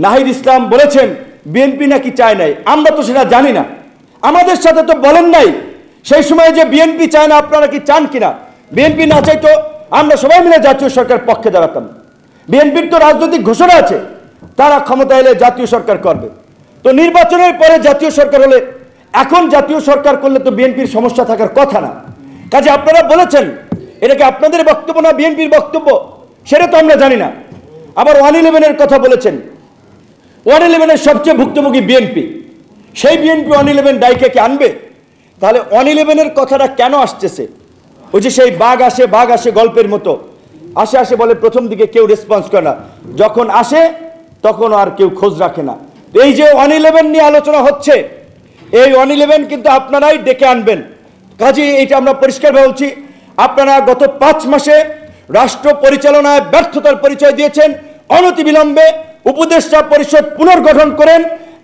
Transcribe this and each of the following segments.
নাহিদ ইসলাম বলেছেন বিএনপি নাকি চায় নাই, আমরা তো সেটা জানি না, আমাদের সাথে তো বলেন নাই সেই সময় যে বিএনপি চায় না, আপনারা কি চান কিনা? বিএনপি না চাইতো আমরা সবাই মিলে জাতীয় সরকার পক্ষে দাঁড়াতাম। বিএনপির তো রাজনৈতিক ঘোষণা আছে, তারা ক্ষমতা এলে জাতীয় সরকার করবে। তো নির্বাচনের পরে জাতীয় সরকার হলে, এখন জাতীয় সরকার করলে তো বিএনপির সমস্যা থাকার কথা না। কাজে আপনারা বলেছেন এটা কি আপনাদের বক্তব্য না বিএনপির বক্তব্য, সেটা তো আমরা জানি না। আবার 111-এর কথা বলেছেন, 111-এর সবচেয়ে ভুক্তভোগী বিএনপি, সেই বিএনপি 111 ডাইকে কি আনবে? তাহলে 111-এর কথাটা কেন আসতেছে? ওই যে সেই বাঘ আসে গল্পের মতো, আসে বলে প্রথম দিকে কেউ রেসপন্স করে না, যখন আসে তখন আর কেউ খোঁজ রাখে না। এই যে 111 নিয়ে আলোচনা হচ্ছে, এই 111 কিন্তু আপনারাই ডেকে আনবেন। কাজে এইটা আমরা পরিষ্কার বলছি, আপনারা গত 5 মাসে রাষ্ট্র পরিচালনায় ব্যর্থতার পরিচয় দিয়েছেন। অনতিবিলম্বে উপদেষ্টা পরিষদ পুনর্গঠন করেন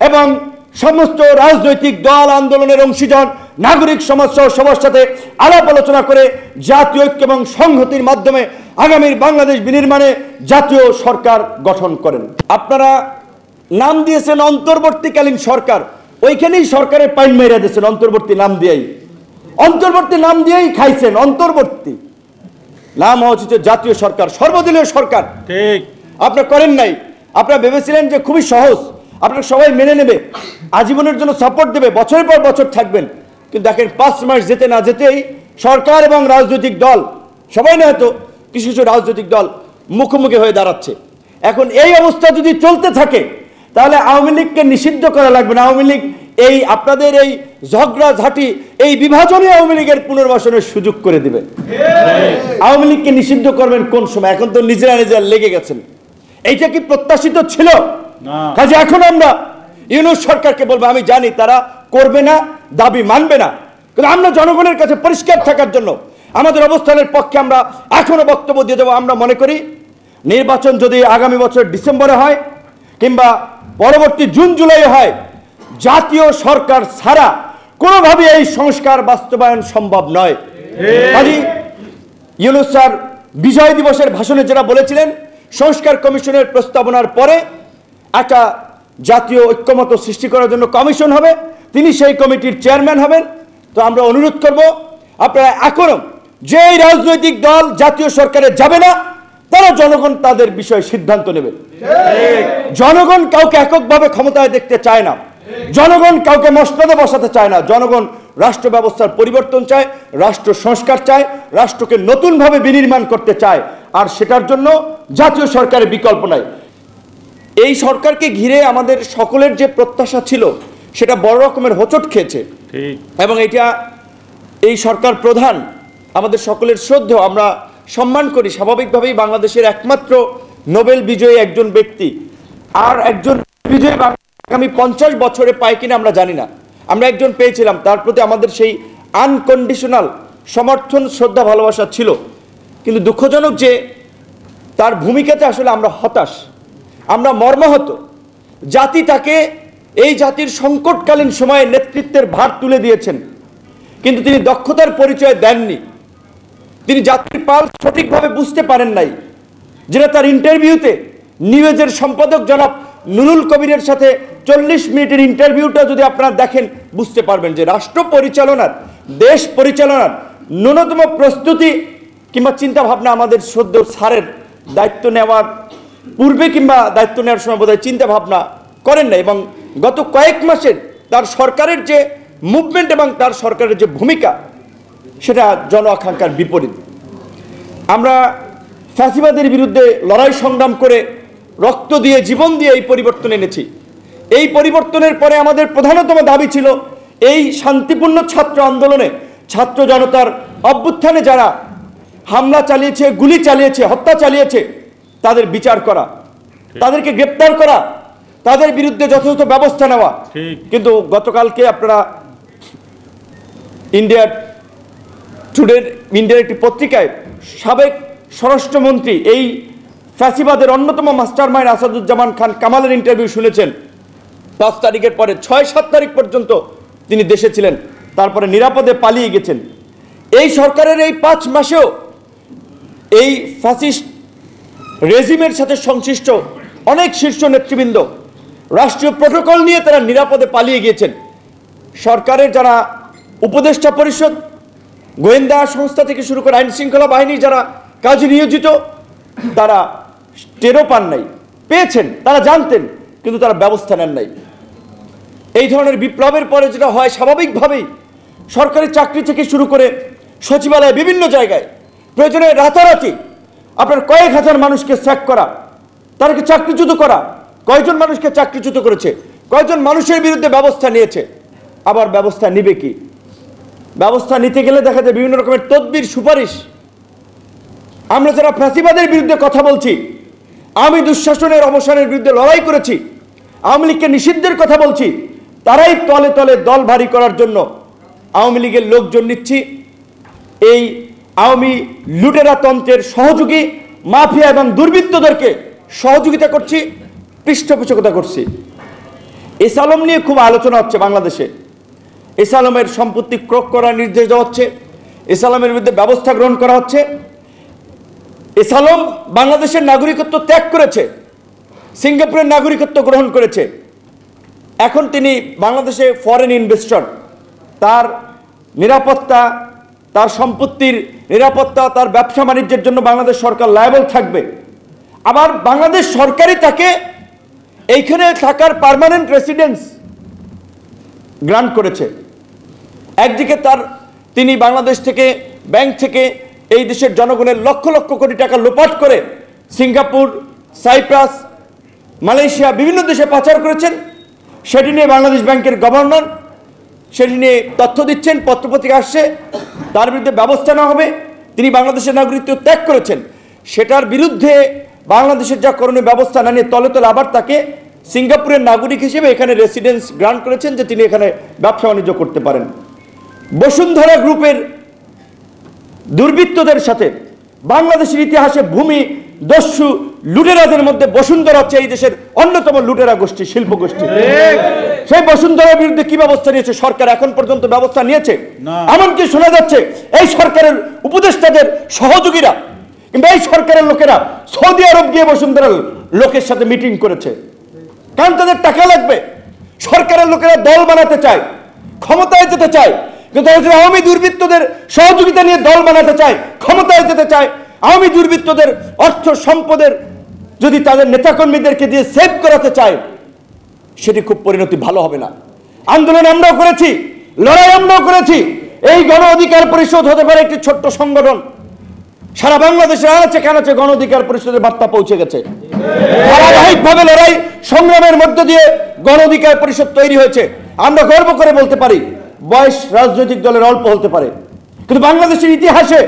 এবং সমস্ত রাজনৈতিক দল, আন্দোলনের অংশীজন, নাগরিক সমাজ সহ সবার সাথে আলাপ আলোচনা করে জাতীয় ঐক্য এবং সংহতির মাধ্যমে আগামীর বাংলাদেশ বিনির্মাণে জাতীয় সরকার গঠন করেন। আপনারা নাম দিয়েছেন অন্তর্বর্তীকালীন সরকার, ওইখানেই সরকারের পাইন মেরে দিয়েছেন অন্তর্বর্তী নাম দিয়েই খাইছেন। অন্তর্বর্তী নাম হচ্ছে জাতীয় সরকার, সর্বদলীয় সরকার। ঠিক, আপনারা করেন নাই। আপনারা ভেবেছিলেন যে খুবই সহজ, আপনারা সবাই মেনে নেবে, আজীবনের জন্য সাপোর্ট দেবে, বছরের পর বছর থাকবেন। কিন্তু দেখেন 5 মাস যেতে না যেতেই সরকার এবং রাজনৈতিক দল, সবাই না হয়তো কিছু কিছু রাজনৈতিক দল মুখোমুখি হয়ে দাঁড়াচ্ছে। এখন এই অবস্থা যদি চলতে থাকে তাহলে আওয়ামী লীগকে নিষিদ্ধ করা লাগবে না। আওয়ামী লীগ এই আপনাদের এই ঝগড়াঝাটি, এই বিভাজনে আওয়ামী লীগের পুনর্বাসনের সুযোগ করে দিবে। আওয়ামী লীগকে নিষিদ্ধ করবেন কোন সময়? এখন তো নিজেরা লেগে গেছেন। এইটা কি প্রত্যাশিত ছিল? কাজে এখন আমরা ইউনূস সরকারকে বলবো, আমি জানি তারা করবে না, দাবি মানবে না, কিন্তু আমরা জনগণের কাছে পরিষ্কার থাকার জন্য আমাদের অবস্থানের পক্ষে আমরা এখনো বক্তব্য দিয়ে দেবো। আমরা মনে করি নির্বাচন যদি আগামী বছর ডিসেম্বরে হয় কিংবা পরবর্তী জুন জুলাই হয়, জাতীয় সরকার ছাড়া কোনোভাবে এই সংস্কার বাস্তবায়ন সম্ভব নয়। ইউনূস স্যার বিজয় দিবসের ভাষণে যেটা বলেছিলেন, সংস্কার কমিশনের প্রস্তাবনার পরে একটা জাতীয় ঐক্যমত্য সৃষ্টি করার জন্য কমিশন হবে, তিনি সেই কমিটির চেয়ারম্যান হবেন। তো আমরা অনুরোধ করব, আপনারা এখনো যেই রাজনৈতিক দল জাতীয় সরকারে যাবে না, তারা জনগণ তাদের বিষয়ে সিদ্ধান্ত নেবে। জনগণ কাউকে এককভাবে ক্ষমতায় দেখতে চায় না, জনগণ কাউকে মসনদে বসাতে চায় না। জনগণ রাষ্ট্র ব্যবস্থার পরিবর্তন চায়, রাষ্ট্র সংস্কার চায়, রাষ্ট্রকে নতুনভাবে বিনির্মাণ করতে চায়, আর সেটার জন্য জাতীয় সরকারের বিকল্প নাই। এই সরকারকে ঘিরে আমাদের সকলের যে প্রত্যাশা ছিল সেটা বড় রকমের হোঁচট খেয়েছে। এবং এটা এই সরকার প্রধান আমাদের সকলের শ্রদ্ধেয়, আমরা সম্মান করি। স্বাভাবিকভাবেই বাংলাদেশের একমাত্র নোবেল বিজয়ী একজন ব্যক্তি, আর একজন বিজয়ী আগামী 50 বছরে পায় কিনা আমরা জানি না। আমরা একজন পেয়েছিলাম, তার প্রতি আমাদের সেই আনকন্ডিশনাল সমর্থন, শ্রদ্ধা, ভালোবাসা ছিল। কিন্তু দুঃখজনক যে তার ভূমিকাতে আসলে আমরা হতাশ, আমরা মর্মাহত। জাতি তাকে এই জাতির সংকটকালীন সময়ে নেতৃত্বের ভার তুলে দিয়েছেন, কিন্তু তিনি দক্ষতার পরিচয় দেননি। তিনি জাতির পাল সঠিকভাবে বুঝতে পারেন নাই, যেটা তার ইন্টারভিউতে নিউজের সম্পাদক জনাব নুরুল কবিরের সাথে 40 মিনিটের ইন্টারভিউটা যদি আপনারা দেখেন, বুঝতে পারবেন যে রাষ্ট্র পরিচালনার, দেশ পরিচালনার ন্যূনতম প্রস্তুতি কিংবা চিন্তা ভাবনা আমাদের শ্রদ্ধেয় স্যারের দায়িত্ব নেওয়ার পূর্বে কিংবা দায়িত্ব নেওয়ার সময় বোধহয় চিন্তা ভাবনা করেন না। এবং গত কয়েক মাসের তার সরকারের যে মুভমেন্ট এবং তার সরকারের যে ভূমিকা, সেটা জন আকাঙ্ক্ষার বিপরীত। আমরা ফ্যাসিবাদের বিরুদ্ধে লড়াই সংগ্রাম করে রক্ত দিয়ে, জীবন দিয়ে এই পরিবর্তন এনেছি। এই পরিবর্তনের পরে আমাদের প্রধানতম দাবি ছিল এই শান্তিপূর্ণ ছাত্র আন্দোলনে, ছাত্র জনতার অভ্যুত্থানে যারা হামলা চালিয়েছে, গুলি চালিয়েছে, হত্যা চালিয়েছে, তাদের বিচার করা, তাদেরকে গ্রেপ্তার করা, তাদের বিরুদ্ধে যথাযথ ব্যবস্থা নেওয়া। কিন্তু গতকালকে আপনারা ইন্ডিয়ার একটি পত্রিকায় সাবেক স্বরাষ্ট্রমন্ত্রী, এই ফ্যাসিবাদের অন্যতম মাস্টারমাইন্ড আসাদুজ্জামান খান কামালের ইন্টারভিউ শুনেছেন। 5 তারিখের পরে 6-7 তারিখ পর্যন্ত তিনি দেশে ছিলেন, তারপরে নিরাপদে পালিয়ে গেছেন। এই সরকারের এই 5 মাসেও এই ফ্যাসিস্ট রেজিমের সাথে সংশ্লিষ্ট অনেক শীর্ষ নেতৃবৃন্দ রাষ্ট্রীয় প্রোটোকল নিয়ে তারা নিরাপদে পালিয়ে গিয়েছেন। সরকারের যারা উপদেষ্টা পরিষদ, গোয়েন্দা সংস্থা থেকে শুরু করে আইন শৃঙ্খলা বাহিনী যারা কাজে নিয়োজিত, তারা টেরও পান নাই, পেয়েছেন, তারা জানতেন, কিন্তু তারা ব্যবস্থা নেন নাই। এই ধরনের বিপ্লবের পরে যেটা হয়, স্বাভাবিকভাবেই সরকারি চাকরি থেকে শুরু করে সচিবালয়, বিভিন্ন জায়গায় প্রয়োজনে রাতারাতি আপনার কয়েক হাজার মানুষকে স্যাক করা, তাদেরকে চাকরিচ্যুত করা। কয়জন মানুষকে চাকরিচ্যুত করেছে, কয়জন মানুষের বিরুদ্ধে ব্যবস্থা নিয়েছে, আবার ব্যবস্থা নিবে কি? ব্যবস্থা নিতে গেলে দেখা যায় বিভিন্ন রকমের তদবির, সুপারিশ। আমরা যারা ফ্যাসিবাদের বিরুদ্ধে কথা বলছি, আমি দুঃশাসনের অবসানের বিরুদ্ধে লড়াই করেছি, আওয়ামী লীগকে নিষিদ্ধের কথা বলছি, তারাই তলে তলে দল ভারী করার জন্য আওয়ামী লীগের লোকজন নিচ্ছি, এই আওয়ামী লুটেরা তন্ত্রের সহযোগী মাফিয়া এবং দুর্বৃত্তদেরকে সহযোগিতা করছি, পৃষ্ঠপোষকতা করছি। এস আলম নিয়ে খুব আলোচনা হচ্ছে বাংলাদেশে। এস আলমের সম্পত্তি ক্রয় করার নির্দেশ দেওয়া হচ্ছে, এস আলমের বিরুদ্ধে ব্যবস্থা গ্রহণ করা হচ্ছে। এস আলম বাংলাদেশের নাগরিকত্ব ত্যাগ করেছে, সিঙ্গাপুরের নাগরিকত্ব গ্রহণ করেছে। এখন তিনি বাংলাদেশে ফরেন ইনভেস্টর, তার নিরাপত্তা, তার সম্পত্তির নিরাপত্তা, তার ব্যবসা বাণিজ্যের জন্য বাংলাদেশ সরকার লায়াবল থাকবে। আবার বাংলাদেশ সরকারই তাকে এইখানে থাকার পার্মানেন্ট রেসিডেন্স গ্রান্ট করেছে। একদিকে তিনি বাংলাদেশ থেকে, ব্যাংক থেকে এই দেশের জনগণের লক্ষ লক্ষ কোটি টাকা লোপাট করে সিঙ্গাপুর, সাইপ্রাস, মালয়েশিয়া, বিভিন্ন দেশে পাচার করেছেন। সেটি নিয়ে বাংলাদেশ ব্যাংকের গভর্নর সেটি নিয়ে তথ্য দিচ্ছেন, পত্রপত্রিকা আসছে, তার বিরুদ্ধে ব্যবস্থা নেওয়া হবে। তিনি বাংলাদেশের নাগরিকত্ব ত্যাগ করেছেন, সেটার বিরুদ্ধে বাংলাদেশের যা করণীয় ব্যবস্থা না নিয়ে তলে তলে আবার তাকে সিঙ্গাপুরের নাগরিক হিসেবে এখানে রেসিডেন্স গ্রান্ট করেছেন, যে তিনি এখানে ব্যবসা বাণিজ্য করতে পারেন। বসুন্ধরা গ্রুপের দুর্বৃত্তদের সাথে বাংলাদেশের ইতিহাসে ভূমি দস্যু লুটেরাদের মধ্যে বসুন্ধরা হচ্ছে এই দেশের অন্যতম লুটেরা গোষ্ঠী, শিল্প গোষ্ঠী। সেই বসুন্ধরার বিরুদ্ধে কি ব্যবস্থা নিয়েছে সরকার? এখন পর্যন্ত ব্যবস্থা নিয়েছে? এমনকি শোনা যাচ্ছে এই সরকারের উপদেষ্টাদের সহযোগীরা কিংবা এই সরকারের লোকেরা সৌদি আরব গিয়ে বসুন্ধরার লোকের সাথে মিটিং করেছে, কারণ তাদের টাকা লাগবে। সরকারের লোকেরা দল বানাতে চায়, ক্ষমতায় যেতে চায়, কিন্তু আওয়ামী দুর্বৃত্তদের সহযোগিতা নিয়ে দল বানাতে চায়, ক্ষমতায় যেতে চায়। আওয়ামী দুর্বৃত্তদের অর্থ সম্পদের যদি তাদের নেতাকর্মীদেরকে দিয়ে সেভ করাতে চায়, সেটি খুব পরিণতি ভালো হবে না। আন্দোলন আমরাও করেছি, লড়াই আমরাও করেছি। এই গণ অধিকার পরিষদ হতে পারে একটি ছোট্ট সংগঠন, সারা বাংলাদেশে আনাচে কানাচে গণ অধিকার পরিষদের বার্তা পৌঁছে গেছে। ধারাবাহিকভাবে লড়াই সংগ্রামের মধ্য দিয়ে গণ অধিকার পরিষদ তৈরি হয়েছে। আমরা গর্ব করে বলতে পারি, বয়স রাজনৈতিক দলের অল্প হতে পারে, কিন্তু বাংলাদেশের ইতিহাসে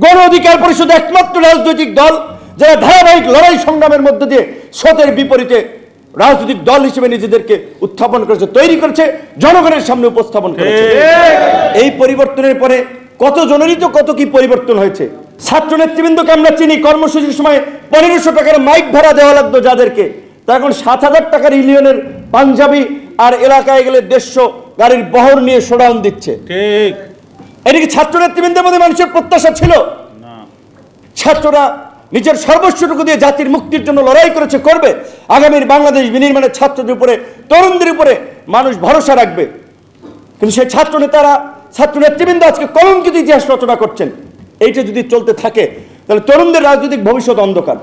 গণ অধিকার পরিষদ একমাত্র রাজনৈতিক দল যারা ধারাবাহিক লড়াই সংগ্রামের মধ্য দিয়ে স্রোতের বিপরীতে রাজনৈতিক দল হিসেবে নিজেদেরকে উত্থাপন করেছে, তৈরি করেছে, জনগণের সামনে উপস্থাপন করেছে। এই পরিবর্তনের পরে কত জনেরই তো কত কি পরিবর্তন হয়েছে। ছাত্র নেতৃবৃন্দকে আমরা চিনি, কর্মসূচির সময় 1500 টাকার মাইক ভাড়া দেওয়া লাগতো যাদেরকে, তা এখন 7000 টাকার ইউনিয়নের পাঞ্জাবি, আর এলাকায় গেলে 150 গাড়ির বহর নিয়ে শোডাউন দিচ্ছে। ঠিক, এটা কি ছাত্র নেতৃবৃন্দের মধ্যে মানুষের প্রত্যাশা ছিল? ছাত্ররা নিজের সর্বস্বটুকু দিয়ে জাতির মুক্তির জন্য লড়াই করেছে, করবে। আগামীর বাংলাদেশ বিনির্মাণের ছাত্রদের উপরে, তরুণদের উপরে মানুষ ভরসা রাখবে। কিন্তু সেই ছাত্র নেতারা, ছাত্র নেতৃবৃন্দ আজকে কলঙ্কিত ইতিহাস রচনা করছেন। এইটা যদি চলতে থাকে তাহলে তরুণদের রাজনৈতিক ভবিষ্যৎ অন্ধকার।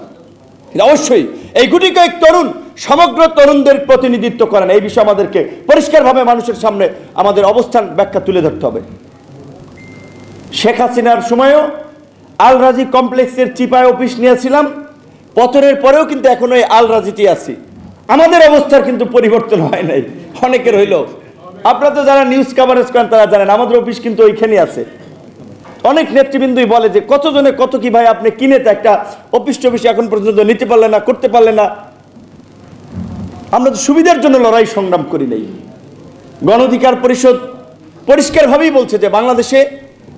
অবশ্যই এই গুটি কয়েক তরুণ সমগ্র তরুণদের প্রতিনিধিত্ব করেন, এই বিষয়ে আমাদেরকে পরিষ্কারভাবে মানুষের সামনে আমাদের অবস্থান ব্যাখ্যা তুলে ধরতে হবে। শেখ হাসিনার সময়ও আল রাজি কমপ্লেক্সের চিপায় অফিস নিয়েছিলাম, পতনের পরেও কিন্তু এখনো এই আল রাজিতে আছি। আমাদের অবস্থার কিন্তু পরিবর্তন হয় নাই, অনেকের হইল। আপনারা তো যারা নিউজ কাভারেজ করেন তারা জানেন আমাদের অফিস কিন্তু ওইখানেই আছে। অনেক নেতৃবৃন্দই বলে যে কতজনে কত কি ভাই আপনি কিনে তো একটা অফিস টফিস এখন পর্যন্ত নিতে পারলেন না, করতে পারলেন না। আমরা তো সুবিধার জন্য লড়াই সংগ্রাম করি নাই। গণ অধিকার পরিষদ পরিষ্কারভাবেই বলছে যে বাংলাদেশে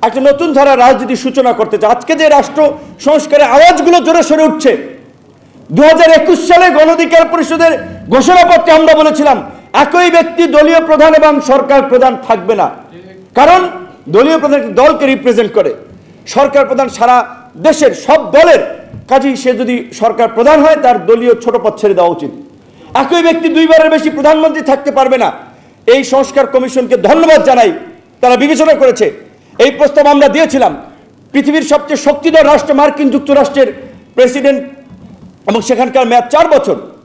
একটা নতুন ধারা রাজনীতির সূচনা করতে চায়। আজকে যে রাষ্ট্র সংস্কারের আওয়াজগুলো জোরে সরে উঠছে, 2021 সালে গণ অধিকার পরিষদের ঘোষণাপত্রে আমরা বলেছিলাম একই ব্যক্তি দলীয় প্রধান এবং সরকার প্রধান থাকবে না, কারণ দলীয় প্রধান দলকে রিপ্রেজেন্ট করে, সরকার প্রধান সারা দেশের সব দলের কাজেই সে যদি সরকার প্রধান হয় তার দলীয় ছোট পদ ছেড়ে দেওয়া উচিত। একই ব্যক্তি দুইবারের বেশি প্রধানমন্ত্রী থাকতে পারবে না। এই সংস্কার কমিশনকে ধন্যবাদ জানাই, তারা বিবেচনা করেছে। এই প্রস্তাব আমরা দিয়েছিলাম। পৃথিবীর সবচেয়ে শক্তিধর রাষ্ট্র মার্কিন যুক্তরাষ্ট্রের প্রেসিডেন্ট এবং সেখানকার মেয়াদ 4 বছর।